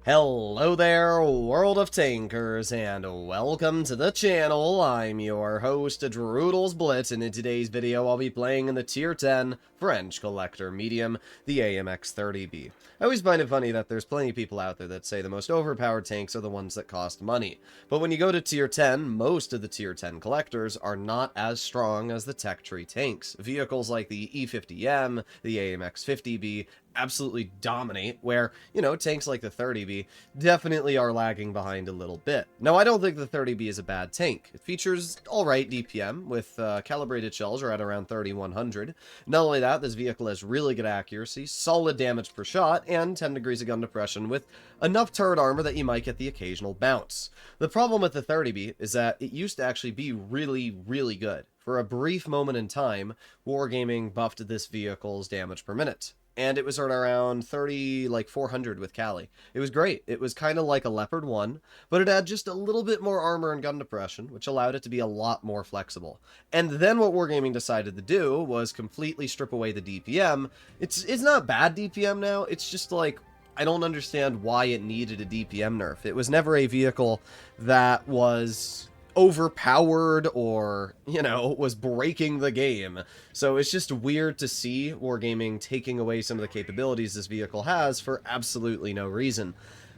Hello there, world of tankers, and welcome to the channel. I'm your host, Droodles Blitz, and in today's video I'll be playing in the Tier 10 French Collector Medium, the AMX-30B. I always find it funny that there's plenty of people out there that say the most overpowered tanks are the ones that cost money. But when you go to Tier 10, most of the Tier 10 collectors are not as strong as the tech tree tanks. Vehicles like the E50M, the AMX-50B, absolutely dominate, where, tanks like the 30B definitely are lagging behind a little bit. Now, I don't think the 30B is a bad tank. It features alright DPM, with calibrated shells right around 3100. Not only that, this vehicle has really good accuracy, solid damage per shot, and 10 degrees of gun depression with enough turret armor that you might get the occasional bounce. The problem with the 30B is that it used to actually be really, really good. For a brief moment in time, Wargaming buffed this vehicle's damage per minute. And it was around 400 with Cali. It was great. It was kind of like a Leopard 1, but it had just a little bit more armor and gun depression, which allowed it to be a lot more flexible. And then what Wargaming decided to do was completely strip away the DPM. It's not bad DPM now, it's just like, I don't understand why it needed a DPM nerf. It was never a vehicle that was overpowered or, was breaking the game. So it's just weird to see Wargaming taking away some of the capabilities this vehicle has for absolutely no reason.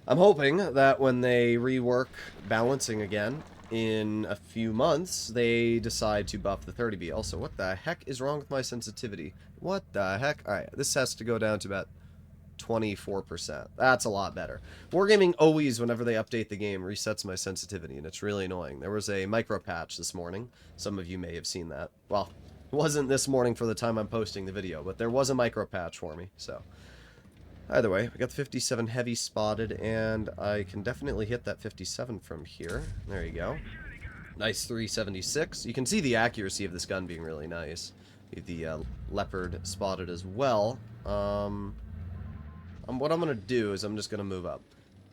I'm hoping that when they rework balancing again in a few months, they decide to buff the 30B. Also, what the heck is wrong with my sensitivity? What the heck? Alright, this has to go down to about 24%. That's a lot better. Wargaming always, whenever they update the game, resets my sensitivity, and it's really annoying. There was a micro patch this morning. Some of you may have seen that. Well, it wasn't this morning for the time I'm posting the video, but there was a micro patch for me, so. Either way, we got the 57 heavy spotted, and I can definitely hit that 57 from here. There you go. Nice 376. You can see the accuracy of this gun being really nice. The Leopard spotted as well. What I'm going to do is I'm just going to move up.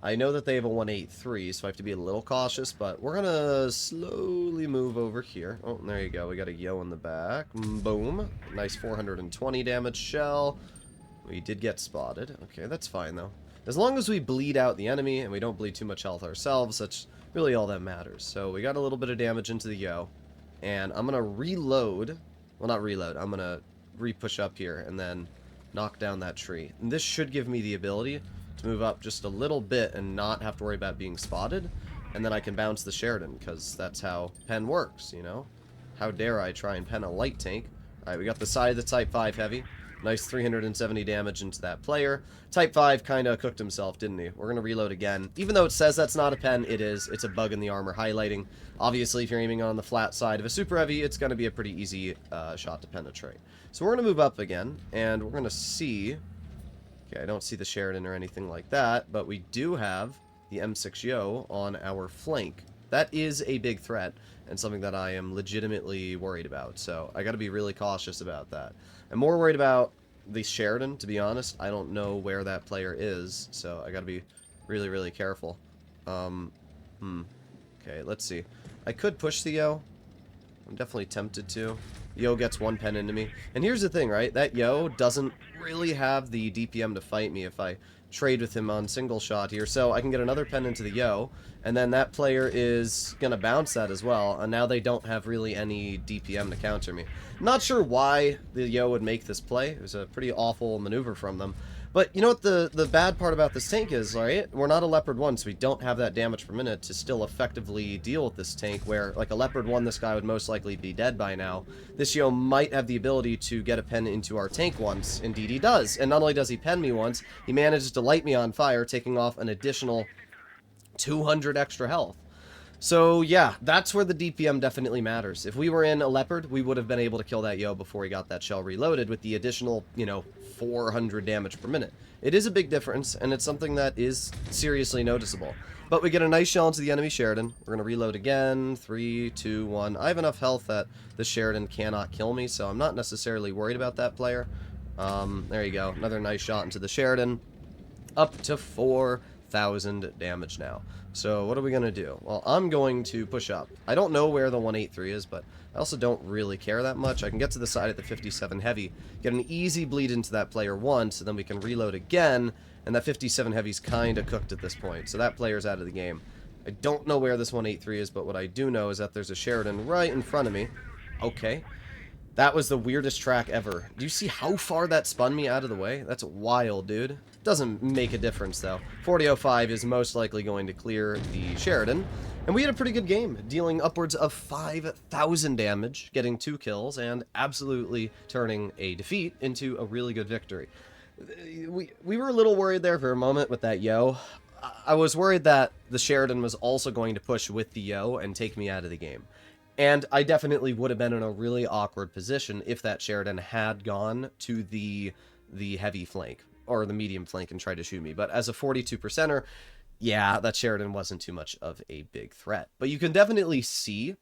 I know that they have a 183, so I have to be a little cautious, but we're going to slowly move over here. Oh, there you go. We got a yo in the back. Boom. Nice 420 damage shell. We did get spotted. Okay, that's fine, though. As long as we bleed out the enemy and we don't bleed too much health ourselves, that's really all that matters. So we got a little bit of damage into the yo, and I'm going to reload. Well, not reload. I'm going to re-push up here and then knock down that tree. And this should give me the ability to move up just a little bit and not have to worry about being spotted. And then I can bounce the Sheridan, because that's how pen works, How dare I try and pen a light tank? Alright, we got the side of the Type 5 heavy. Nice 370 damage into that player. Type 5 kind of cooked himself, didn't he? We're going to reload again. Even though it says that's not a pen, it is. It's a bug in the armor highlighting. Obviously, if you're aiming on the flat side of a super heavy, it's going to be a pretty easy shot to penetrate. So we're going to move up again, and we're going to see. Okay, I don't see the Sheridan or anything like that, but we do have the M6 Yo on our flank. That is a big threat, and something that I am legitimately worried about, so I got to be really cautious about that. I'm more worried about the Sheridan, to be honest. I don't know where that player is, so I got to be really, really careful. Okay, let's see. I could push the Yo. I'm definitely tempted to. Yo gets one pen into me. And here's the thing, right? That Yo doesn't really have the DPM to fight me if I trade with him on single shot here. So I can get another pen into the Yo, and then that player is going to bounce that as well, and now they don't have really any DPM to counter me. Not sure why the Yo would make this play. It was a pretty awful maneuver from them. But you know what the bad part about this tank is, right? We're not a Leopard 1, so we don't have that damage per minute to still effectively deal with this tank, where, like a Leopard 1, this guy would most likely be dead by now. This Yo might have the ability to get a pen into our tank once. Indeed he does. And not only does he pen me once, he manages to light me on fire, taking off an additional 200 extra health. So yeah, that's where the DPM definitely matters. If we were in a Leopard, we would have been able to kill that Yo before he got that shell reloaded with the additional, 400 damage per minute. It is a big difference, and it's something that is seriously noticeable. But we get a nice shell into the enemy Sheridan. We're going to reload again. 3, 2, 1. I have enough health that the Sheridan cannot kill me, so I'm not necessarily worried about that player. There you go. Another nice shot into the Sheridan. Up to 4 5,000 damage now. So what are we going to do? Well, I'm going to push up. I don't know where the 183 is, but I also don't really care that much. I can get to the side at the 57 heavy, get an easy bleed into that player once, and then we can reload again, and that 57 heavy's kind of cooked at this point, so that player's out of the game. I don't know where this 183 is, but what I do know is that there's a Sheridan right in front of me. Okay. That was the weirdest track ever. Do you see how far that spun me out of the way? That's wild, dude. Doesn't make a difference, though. 4005 is most likely going to clear the Sheridan. And we had a pretty good game, dealing upwards of 5,000 damage, getting 2 kills, and absolutely turning a defeat into a really good victory. We were a little worried there for a moment with that Yo. I was worried that the Sheridan was also going to push with the Yo and take me out of the game. And I definitely would have been in a really awkward position if that Sheridan had gone to the heavy flank, or the medium flank, and tried to shoot me. But as a 42%er, yeah, that Sheridan wasn't too much of a big threat. But you can definitely see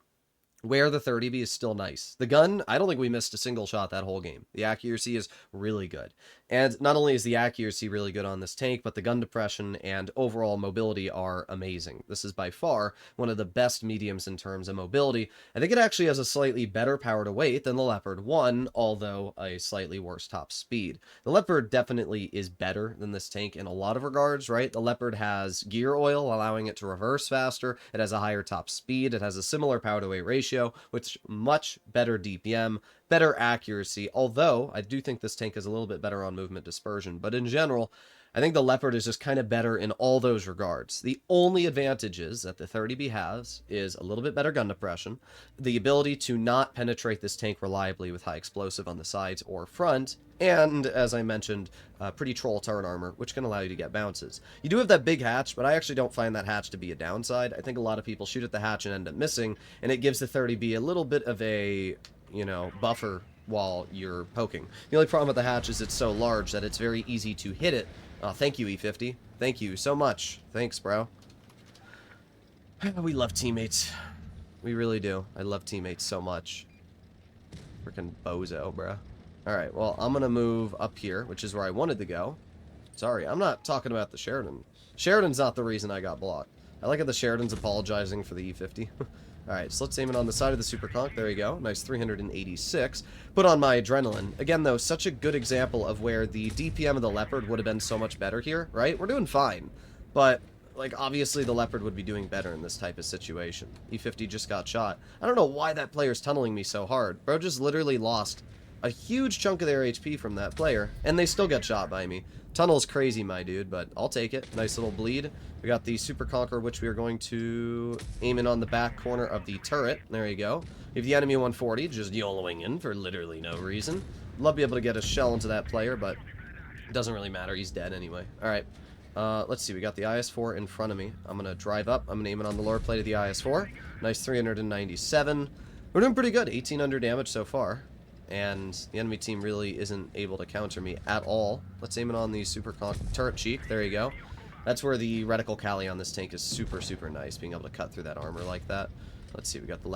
where the 30B is still nice. The gun, I don't think we missed a single shot that whole game. The accuracy is really good. And not only is the accuracy really good on this tank, but the gun depression and overall mobility are amazing. This is by far one of the best mediums in terms of mobility. I think it actually has a slightly better power to weight than the Leopard 1, although a slightly worse top speed. The Leopard definitely is better than this tank in a lot of regards, right? The Leopard has gear oil, allowing it to reverse faster. It has a higher top speed. It has a similar power to weight ratio, with much better DPM, better accuracy, although I do think this tank is a little bit better on movement dispersion. But in general, I think the Leopard is just kind of better in all those regards. The only advantages that the 30B has is a little bit better gun depression, the ability to not penetrate this tank reliably with high explosive on the sides or front, and, as I mentioned, pretty troll turret armor, which can allow you to get bounces. You do have that big hatch, but I actually don't find that hatch to be a downside. I think a lot of people shoot at the hatch and end up missing, and it gives the 30B a little bit of a, you know, buffer while you're poking. The only problem with the hatch is it's so large that it's very easy to hit it. Thank you, E50. Thank you so much. Thanks, bro. We love teammates. We really do. I love teammates so much. Freaking bozo, bro. Alright, well, I'm gonna move up here, which is where I wanted to go. Sorry, I'm not talking about the Sheridan. Sheridan's not the reason I got blocked. I like how the Sheridan's apologizing for the E50. Alright, so let's aim it on the side of the Super Conch. There you go. Nice 386. Put on my adrenaline. Again, though, such a good example of where the DPM of the Leopard would have been so much better here, right? We're doing fine. But, like, obviously the Leopard would be doing better in this type of situation. E50 just got shot. I don't know why that player's tunneling me so hard. Bro just literally lost a huge chunk of their HP from that player, and they still got shot by me. Tunnel's crazy, my dude, but I'll take it. Nice little bleed. We got the Super Conqueror, which we are going to aim in on the back corner of the turret. There you go. We have the enemy 140, just YOLOing in for literally no reason. Love to be able to get a shell into that player, but it doesn't really matter. He's dead anyway. Alright. Let's see. We got the IS-4 in front of me. I'm going to drive up. I'm going to aim it on the lower plate of the IS-4. Nice 397. We're doing pretty good. 1,800 damage so far. And the enemy team really isn't able to counter me at all. Let's aim it on the Super turret cheek. There you go. That's where the reticle Cali on this tank is super, super nice, being able to cut through that armor like that. Let's see, we got the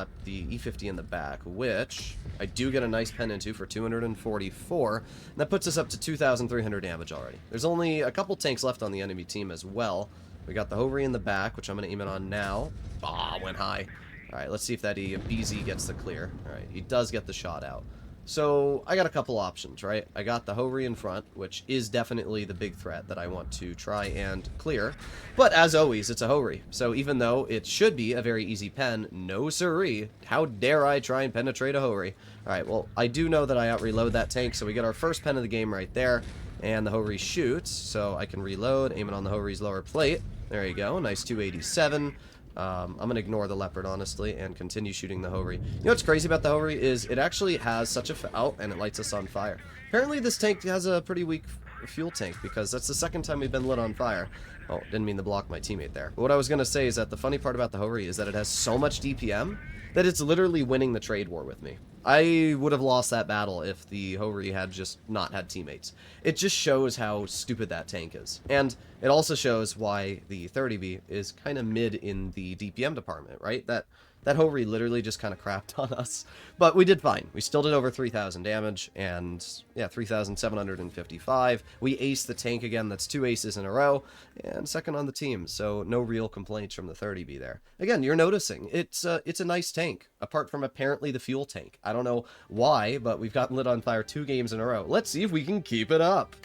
E50 in the back, which I do get a nice pen into for 244. And that puts us up to 2,300 damage already. There's only a couple tanks left on the enemy team as well. We got the Hovry in the back, which I'm going to aim it on now. Ah, went high. Alright, let's see if that BZ gets the clear. Alright, he does get the shot out. So, I got a couple options, right? I got the Hovry in front, which is definitely the big threat that I want to try and clear. But, as always, it's a Hovry. So, even though it should be a very easy pen, no siree, how dare I try and penetrate a Hovry? Alright, well, I do know that I out-reload that tank, so we get our first pen of the game right there. And the Hovry shoots, so I can reload, aim it on the Hovry's lower plate. There you go, nice 287. I'm going to ignore the Leopard, honestly, and continue shooting the Hovry. You know what's crazy about the Hovry is it actually has such a... Oh, and it lights us on fire. Apparently this tank has a pretty weak fuel tank, because that's the second time we've been lit on fire. Oh, didn't mean to block my teammate there. But what I was going to say is that the funny part about the Hovry is that it has so much DPM that it's literally winning the trade war with me. I would have lost that battle if the Hovry had just not had teammates. It just shows how stupid that tank is. And it also shows why the 30B is kind of mid in the DPM department, right? That That Hori literally just kind of crapped on us. But we did fine. We still did over 3,000 damage, and yeah, 3,755. We aced the tank again. That's 2 aces in a row, and second on the team. So no real complaints from the 30B there. Again, you're noticing it's a nice tank, apart from apparently the fuel tank. I don't know why, but we've gotten lit on fire 2 games in a row. Let's see if we can keep it up.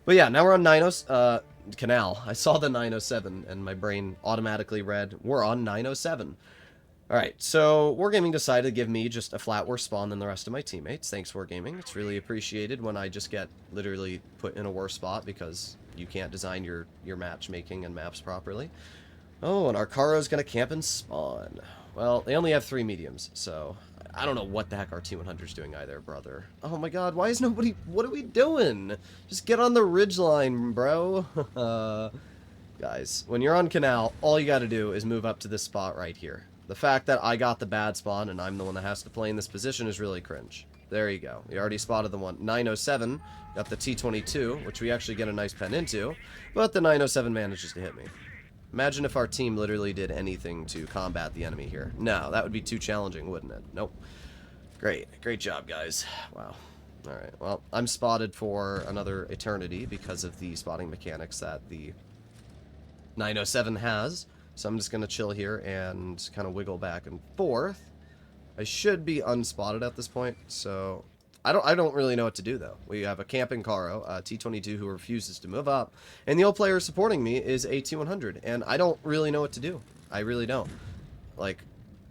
But yeah, now we're on Canal. I saw the 907, and my brain automatically read, we're on 907. Alright, so Wargaming decided to give me just a flat worse spawn than the rest of my teammates. Thanks, Wargaming. It's really appreciated when I just get literally put in a worse spot because you can't design your matchmaking and maps properly. Oh, and our Karo's gonna camp and spawn. Well, they only have 3 mediums, so I don't know what the heck our T100's doing either, brother. Oh my god, why is nobody... What are we doing? Just get on the ridgeline, bro. Guys, when you're on Canal, all you gotta do is move up to this spot right here. The fact that I got the bad spawn and I'm the one that has to play in this position is really cringe. There you go. We already spotted the one. 907 got the T22, which we actually get a nice pen into, but the 907 manages to hit me. Imagine if our team literally did anything to combat the enemy here. No, that would be too challenging, wouldn't it? Nope. Great. Great job, guys. Wow. Alright, well, I'm spotted for another eternity because of the spotting mechanics that the 907 has. So I'm just going to chill here and kind of wiggle back and forth. I should be unspotted at this point, so I don't really know what to do, though. We have a camping Karo, T22, who refuses to move up, and the old player supporting me is a T100, and I don't really know what to do. I really don't. Like,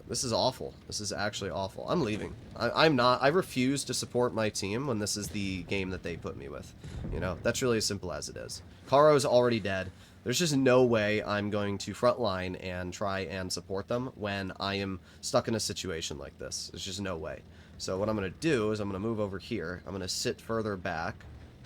this is awful. This is actually awful. I'm leaving. I'm not. I refuse to support my team when this is the game that they put me with. You know, that's really as simple as it is. Karo's already dead. There's just no way I'm going to frontline and try and support them when I am stuck in a situation like this. There's just no way. So what I'm going to do is I'm going to move over here. I'm going to sit further back,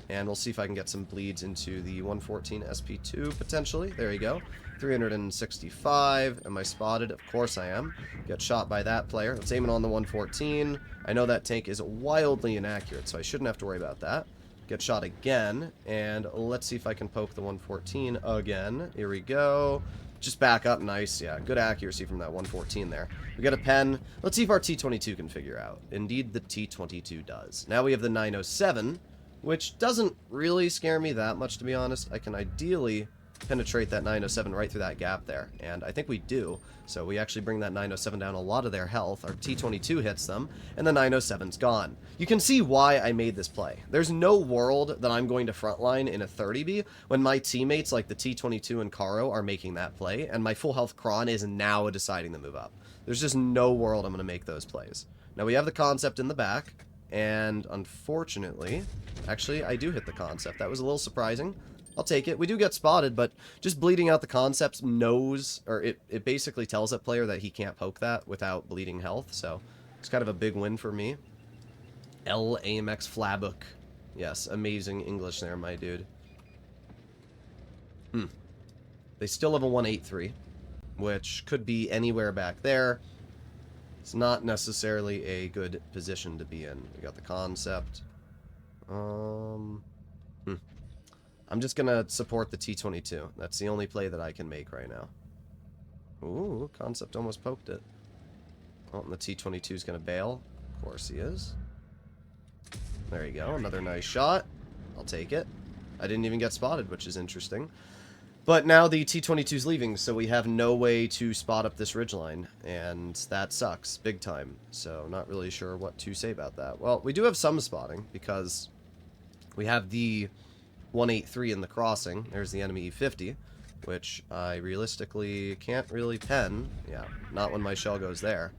and we'll see if I can get some bleeds into the 114 SP2, potentially. There you go. 365. Am I spotted? Of course I am. Get shot by that player. Let's aim it on the 114. I know that tank is wildly inaccurate, so I shouldn't have to worry about that. Get shot again, and let's see if I can poke the 114 again. Here we go. Just back up. Nice. Yeah, good accuracy from that 114 there. We got a pen. Let's see if our T22 can figure out. Indeed, the T22 does. Now we have the 907, which doesn't really scare me that much, to be honest. I can ideally penetrate that 907 right through that gap there, and I think we do. So we actually bring that 907 down a lot of their health. Our T22 hits them, and the 907's gone. You can see why I made this play. There's no world that I'm going to frontline in a 30B when my teammates like the T22 and Karo are making that play, and my full health Kron is now deciding to move up. There's just no world I'm going to make those plays. Now we have the concept in the back, and unfortunately, actually I do hit the concept. That was a little surprising. I'll take it. We do get spotted, but just bleeding out the concepts knows, or it basically tells that player that he can't poke that without bleeding health, so it's kind of a big win for me. AMX Flabook. Yes, amazing English there, my dude. They still have a 183, which could be anywhere back there. It's not necessarily a good position to be in. We got the concept. I'm just gonna support the T22. That's the only play that I can make right now. Ooh, concept almost poked it. Oh, and the T22 is gonna bail. Of course he is. There you go, another nice shot. I'll take it. I didn't even get spotted, which is interesting. But now the T22 is leaving, so we have no way to spot up this ridgeline, and that sucks big time. So not really sure what to say about that. Well, we do have some spotting because we have the 183 in the crossing. There's the enemy E50, which I realistically can't really pen. Yeah, not when my shell goes there.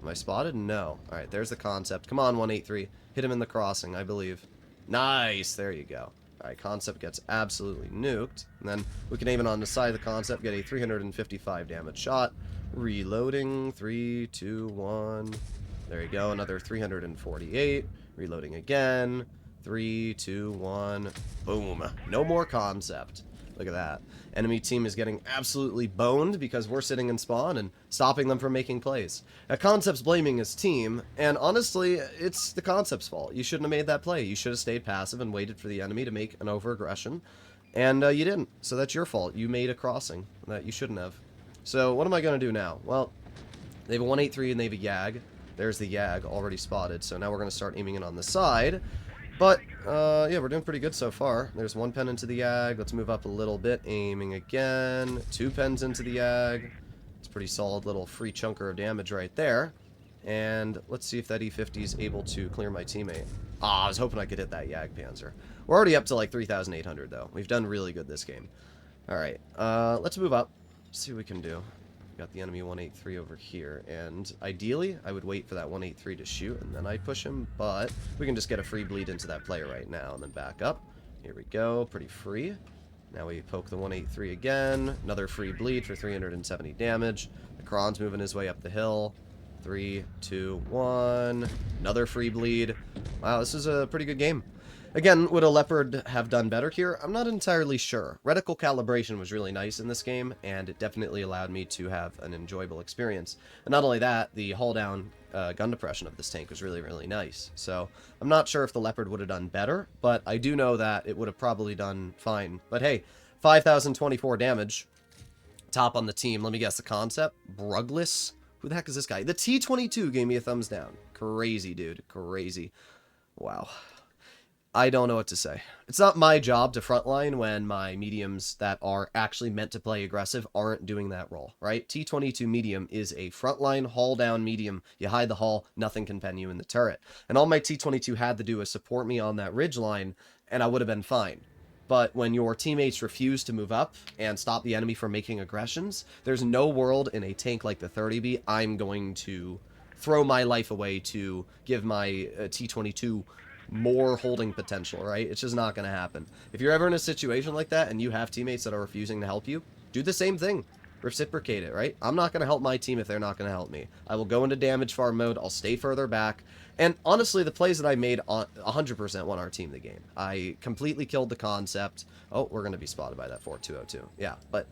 Am I spotted? No. Alright, there's the concept. Come on, 183. Hit him in the crossing, I believe. Nice! There you go. Alright, concept gets absolutely nuked. And then we can aim it on the side of the concept, get a 355 damage shot. Reloading. 3, 2, 1. There you go, another 348. Reloading again. 3, 2, 1. Boom. No more concept. Look at that. Enemy team is getting absolutely boned because we're sitting in spawn and stopping them from making plays. Now, Concept's blaming his team, and honestly, it's the Concept's fault. You shouldn't have made that play. You should have stayed passive and waited for the enemy to make an over-aggression, and you didn't. So that's your fault. You made a crossing that you shouldn't have. So what am I going to do now? Well, They have a 183 and they have a Yag. There's the Yag already spotted, so now we're going to start aiming it on the side. But, yeah, we're doing pretty good so far. There's 1 pen into the Yag. Let's move up a little bit. Aiming again. 2 pens into the Yag. It's a pretty solid little free chunker of damage right there. And let's see if that E50 is able to clear my teammate. Ah, I was hoping I could hit that Yag Panzer. We're already up to like 3,800 though. We've done really good this game. Alright, let's move up. See what we can do. We got the enemy 183 over here, and ideally I would wait for that 183 to shoot and then I'd push him, but we can just get a free bleed into that player right now and then back up. Here we go, pretty free. Now we poke the 183 again. Another free bleed for 370 damage. The Kron's moving his way up the hill. 3, 2, 1. Another free bleed. Wow, this is a pretty good game. Again, would a Leopard have done better here? I'm not entirely sure. Reticle calibration was really nice in this game, and it definitely allowed me to have an enjoyable experience. And not only that, the hull-down gun depression of this tank was really, really nice. So, I'm not sure if the Leopard would have done better, but I do know that it would have probably done fine. But hey, 5,024 damage. Top on the team. Let me guess the concept. Brugless? Who the heck is this guy? The T-22 gave me a thumbs down. Crazy, dude. Crazy. Wow. I don't know what to say. It's not my job to frontline when my mediums that are actually meant to play aggressive aren't doing that role, right? T-22 medium is a frontline haul-down medium. You hide the hull, nothing can pen you in the turret. And all my T-22 had to do was support me on that ridge line, and I would have been fine. But when your teammates refuse to move up and stop the enemy from making aggressions, there's no world in a tank like the 30B I'm going to throw my life away to give my T-22 more holding potential, right? It's just not going to happen. If you're ever in a situation like that and you have teammates that are refusing to help you, do the same thing. Reciprocate it, right? I'm not going to help my team if they're not going to help me. I will go into damage farm mode. I'll stay further back. And honestly, the plays that I made 100% won our team the game. I completely killed the concept. Oh, we're going to be spotted by that 4202. Yeah, but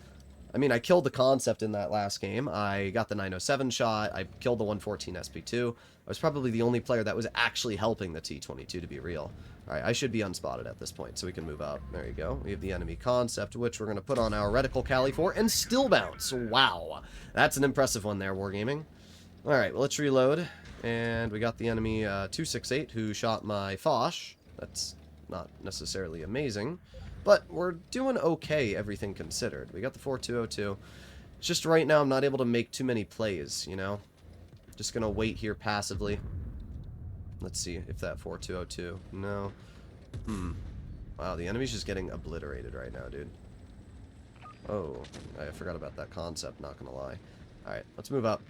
I mean, I killed the concept in that last game. I got the 907 shot. I killed the 114 SP2. I was probably the only player that was actually helping the T-22, to be real. Alright, I should be unspotted at this point, so we can move up. There you go. We have the enemy concept, which we're going to put on our reticle Cali for, and still bounce. Wow. That's an impressive one there, Wargaming. Alright, well, let's reload. And we got the enemy 268, who shot my Foch. That's not necessarily amazing. But we're doing okay, everything considered. We got the 4202. It's just right now I'm not able to make too many plays, you know? Just gonna wait here passively. Let's see if that 4202. No. Wow, the enemy's just getting obliterated right now, dude. Oh, I forgot about that concept, not gonna lie. Alright, let's move up.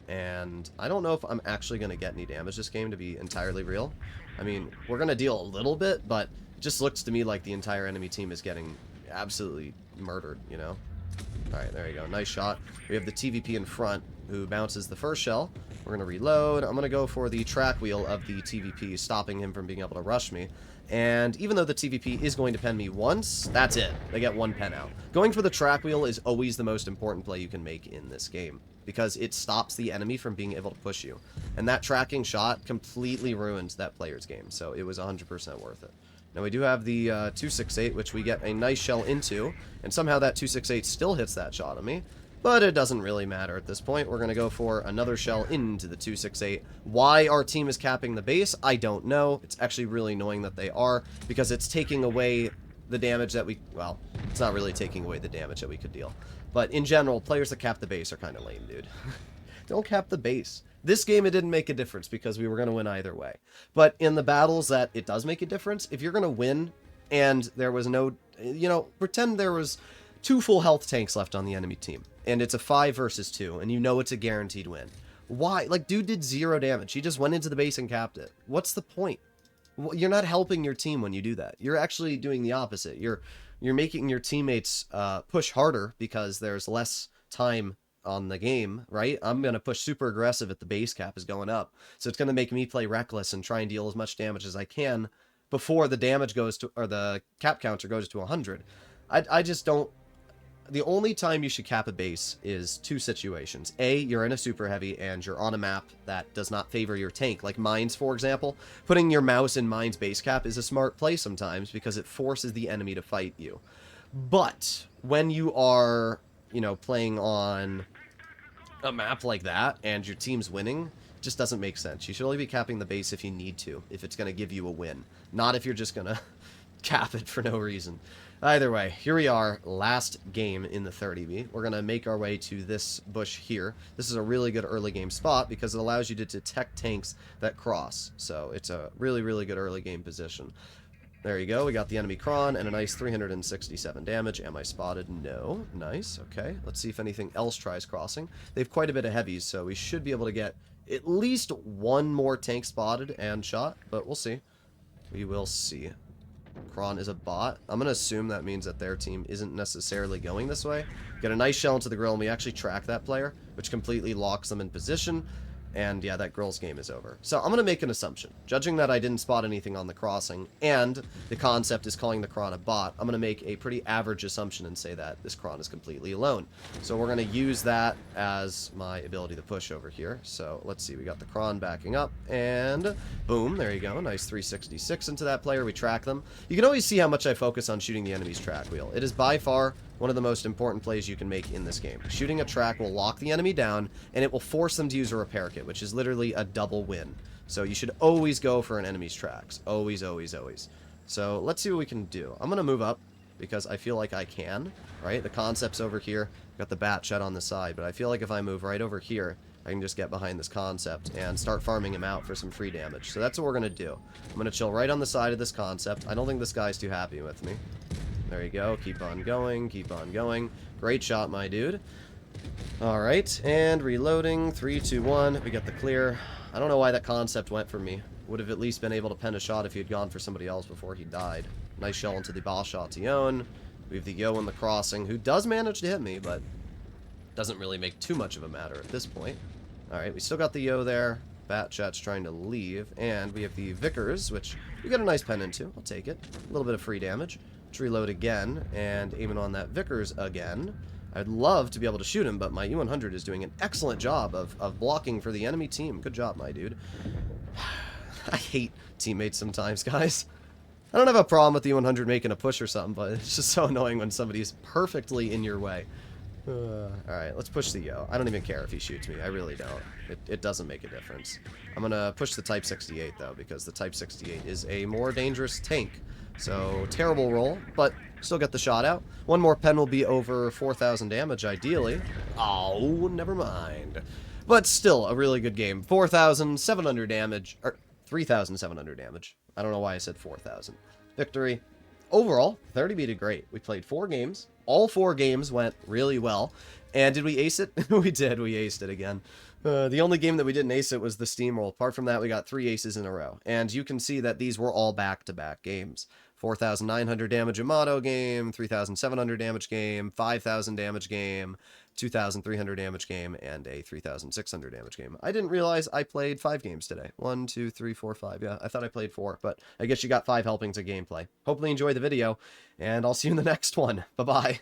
And I don't know if I'm actually gonna get any damage this game, to be entirely real. I mean, we're gonna deal a little bit, but it just looks to me like the entire enemy team is getting absolutely murdered, you know? Alright, there you go. Nice shot. We have the TVP in front, who bounces the first shell. We're going to reload. I'm going to go for the track wheel of the TVP, stopping him from being able to rush me. And even though the TVP is going to pen me once, that's it. They get 1 pen out. Going for the track wheel is always the most important play you can make in this game, because it stops the enemy from being able to push you. And that tracking shot completely ruins that player's game, so it was 100% worth it. Now we do have the 268, which we get a nice shell into, and somehow that 268 still hits that shot on me. But it doesn't really matter at this point. We're going to go for another shell into the 268. Why our team is capping the base, I don't know. It's actually really annoying that they are, because it's taking away the damage that we... Well, it's not really taking away the damage that we could deal. But in general, players that cap the base are kind of lame, dude. Don't cap the base. This game, it didn't make a difference because we were going to win either way. But in the battles that it does make a difference, if you're going to win and there was no... You know, pretend there was 2 full health tanks left on the enemy team. And it's a 5 versus 2, and you know it's a guaranteed win. Why? Like, dude did 0 damage. He just went into the base and capped it. What's the point? Well, you're not helping your team when you do that. You're actually doing the opposite. You're making your teammates push harder because there's less time on the game, right? I'm going to push super aggressive if the base cap is going up. So it's going to make me play reckless and try and deal as much damage as I can before the damage goes to, or the cap counter goes to 100. I just don't... The only time you should cap a base is 2 situations. A, you're in a super heavy and you're on a map that does not favor your tank, like Mines, for example. Putting your mouse in Mines base cap is a smart play sometimes because it forces the enemy to fight you. But when you are, you know, playing on a map like that and your team's winning just doesn't make sense. You should only be capping the base if you need to, if it's going to give you a win. Not if you're just going to cap it for no reason. Either way, here we are, last game in the 30B. We're going to make our way to this bush here. This is a really good early game spot because it allows you to detect tanks that cross. So it's a really, really good early game position. There you go. We got the enemy cron and a nice 367 damage. Am I spotted? No. Nice. Okay. Let's see if anything else tries crossing. They have quite a bit of heavies, so we should be able to get at least one more tank spotted and shot, but we'll see. We will see. Cron is a bot. I'm going to assume that means that their team isn't necessarily going this way. Get a nice shell into the grill, and we actually track that player, which completely locks them in position. And yeah, that grill's game is over. So I'm going to make an assumption. Judging that I didn't spot anything on the crossing, and the concept is calling the cron a bot, I'm going to make a pretty average assumption and say that this cron is completely alone. So we're going to use that as my ability to push over here. So let's see, we got the cron backing up, and boom, there you go. Nice 366 into that player. We track them. You can always see how much I focus on shooting the enemy's track wheel. It is by far one of the most important plays you can make in this game. Shooting a track will lock the enemy down, and it will force them to use a repair kit, which is literally a double win. So you should always go for an enemy's tracks. Always, always, always. So let's see what we can do. I'm going to move up because I feel like I can, right? The concept's over here. Got the bat shed on the side, but I feel like if I move right over here, I can just get behind this concept and start farming him out for some free damage. So that's what we're going to do. I'm going to chill right on the side of this concept. I don't think this guy's too happy with me. There you go. Keep on going. Keep on going. Great shot, my dude. Alright, and reloading. 3, 2, 1. We got the clear. I don't know why that concept went for me. Would have at least been able to pen a shot if he had gone for somebody else before he died. Nice shell into the boss shot to Yon. We have the Yo in the crossing, who does manage to hit me, but doesn't really make too much of a matter at this point. Alright, we still got the Yo there. Batchat's trying to leave. And we have the Vickers, which we got a nice pen into. I'll take it. A little bit of free damage. Let's reload again, and aiming on that Vickers again. I'd love to be able to shoot him, but my U-100 is doing an excellent job of blocking for the enemy team. Good job, my dude. I hate teammates sometimes, guys. I don't have a problem with the U-100 making a push or something, but it's just so annoying when somebody's perfectly in your way. Alright, let's push the Yo. I don't even care if he shoots me. I really don't. It doesn't make a difference. I'm going to push the Type 68, though, because the Type 68 is a more dangerous tank. So, terrible roll, but still get the shot out. One more pen will be over 4,000 damage, ideally. Oh, never mind. But still, a really good game. 4,700 damage, or 3,700 damage. I don't know why I said 4,000. Victory. Overall, 30B did great. We played 4 games. All 4 games went really well. And did we ace it? We did. We aced it again. The only game that we didn't ace it was the Steamroll. Apart from that, we got 3 aces in a row. And you can see that these were all back-to-back games. 4,900 damage Yamato game, 3,700 damage game, 5,000 damage game, 2,300 damage game, and a 3,600 damage game. I didn't realize I played 5 games today. 1, 2, 3, 4, 5. Yeah, I thought I played 4, but I guess you got 5 helpings of gameplay. Hopefully you enjoyed the video, and I'll see you in the next one. Bye-bye.